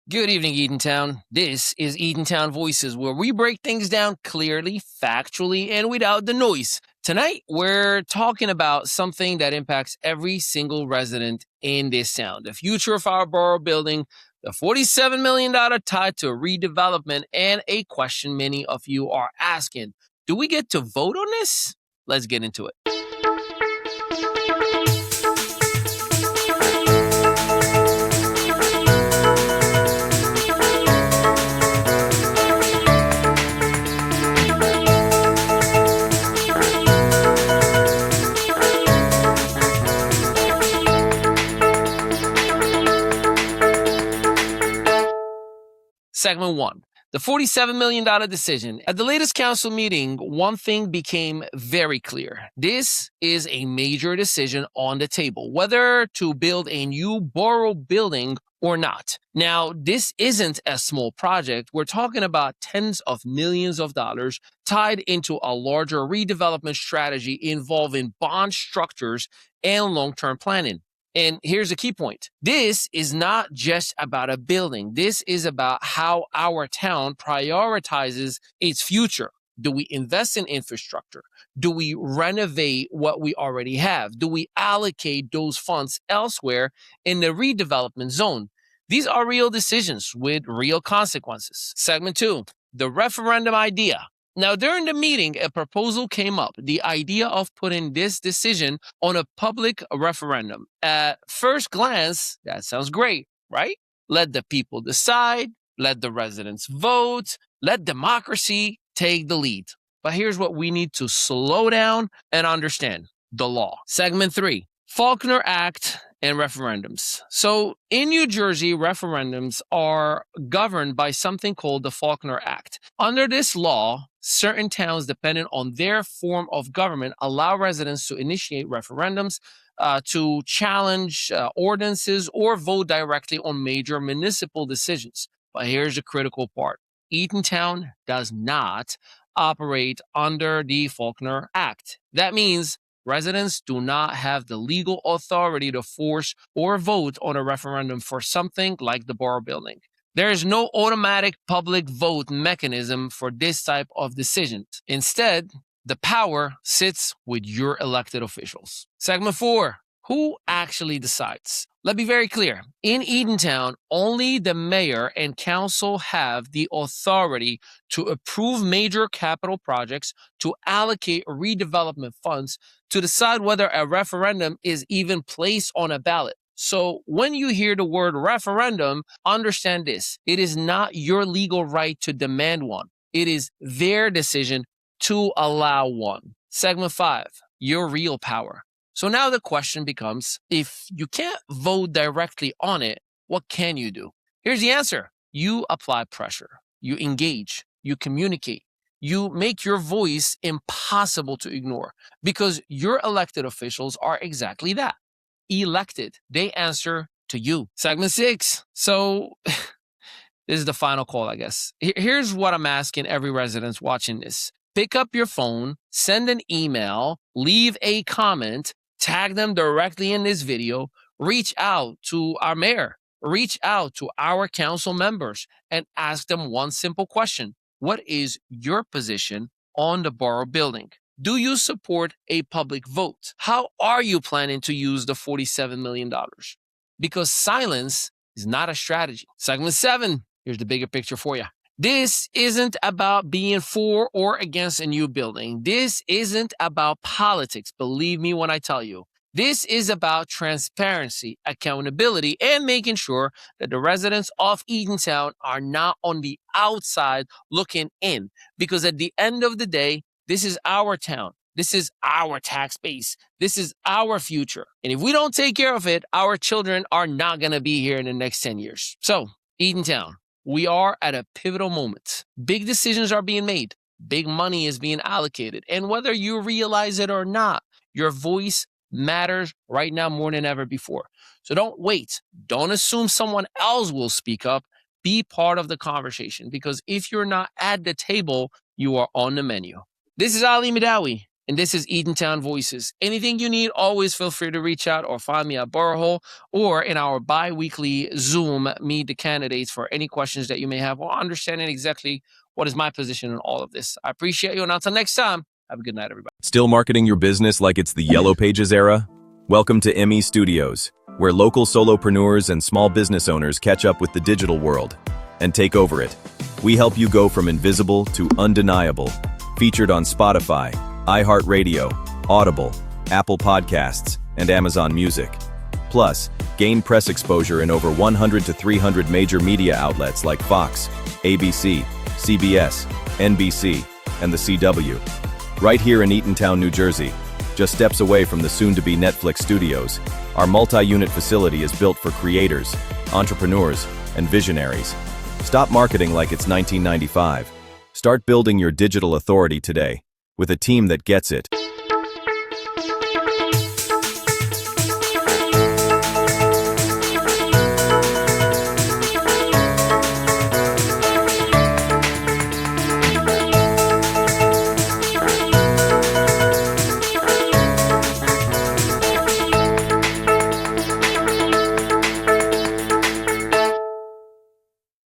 Good evening, Eatontown. This is Eatontown Voices, where we break things down clearly, factually, and without the noise. Tonight, we're talking about something that impacts every single resident in this town, the future of our borough building, the $47 million tied to redevelopment, and a question many of you are asking. Do we get to vote on this? Let's get into it. Segment 1. The $47 million decision. At the latest council meeting, one thing became very clear. This is a major decision on the table, whether to build a new borough building or not. Now, this isn't a small project. We're talking about tens of millions of dollars tied into a larger redevelopment strategy involving bond structures and long-term planning. And here's a key point. This is not just about a building. This is about how our town prioritizes its future. Do we invest in infrastructure? Do we renovate what we already have? Do we allocate those funds elsewhere in the redevelopment zone? These are real decisions with real consequences. Segment 2, the referendum idea. Now, during the meeting, a proposal came up, the idea of putting this decision on a public referendum. At first glance, that sounds great, right? Let the people decide, let the residents vote, let democracy take the lead. But here's what we need to slow down and understand: the law. Segment 3, Faulkner Act and referendums. So in New Jersey, referendums are governed by something called the Faulkner Act. Under this law, certain towns, depending on their form of government, allow residents to initiate referendums to challenge ordinances or vote directly on major municipal decisions. But here's the critical part. Eatontown does not operate under the Faulkner Act. That means residents do not have the legal authority to force or vote on a referendum for something like the borough building. There is no automatic public vote mechanism for this type of decision. Instead, the power sits with your elected officials. Segment 4, who actually decides? Let's be very clear. In Eatontown, only the mayor and council have the authority to approve major capital projects, to allocate redevelopment funds, to decide whether a referendum is even placed on a ballot. So when you hear the word referendum, understand this. It is not your legal right to demand one. It is their decision to allow one. Segment 5, your real power. So now the question becomes, if you can't vote directly on it, what can you do? Here's the answer. You apply pressure. You engage. You communicate. You make your voice impossible to ignore, because your elected officials are exactly that. Elected. They answer to you. Segment 6. So this is the final call, I guess. Here's what I'm asking every resident watching this. Pick up your phone, send an email, leave a comment, tag them directly in this video, reach out to our mayor, reach out to our council members, and ask them one simple question. What is your position on the borough building? Do you support a public vote? How are you planning to use the $47 million? Because silence is not a strategy. Segment 7, here's the bigger picture for you. This isn't about being for or against a new building. This isn't about politics, believe me when I tell you. This is about transparency, accountability, and making sure that the residents of Eatontown are not on the outside looking in. Because at the end of the day, this is our town. This is our tax base. This is our future. And if we don't take care of it, our children are not going to be here in the next 10 years. So, Eatontown, we are at a pivotal moment. Big decisions are being made. Big money is being allocated. And whether you realize it or not, your voice matters right now more than ever before. So don't wait. Don't assume someone else will speak up. Be part of the conversation, because if you're not at the table, you are on the menu. This is Ali Mehdaoui. and this is Eatontown Voices. Anything you need, always feel free to reach out or find me at Borough or in our bi-weekly Zoom, meet the candidates for any questions that you may have or understanding exactly what is my position in all of this. I appreciate you, and until next time, have a good night, everybody. Still marketing your business like it's the Yellow Pages era? Welcome to ME Studios, where local solopreneurs and small business owners catch up with the digital world and take over it. We help you go from invisible to undeniable. Featured on Spotify, iHeartRadio, Audible, Apple Podcasts, and Amazon Music. Plus, gain press exposure in over 100 to 300 major media outlets like Fox, ABC, CBS, NBC, and the CW. Right here in Eatontown, New Jersey, just steps away from the soon-to-be Netflix studios, our multi-unit facility is built for creators, entrepreneurs, and visionaries. Stop marketing like it's 1995. Start building your digital authority today with a team that gets it.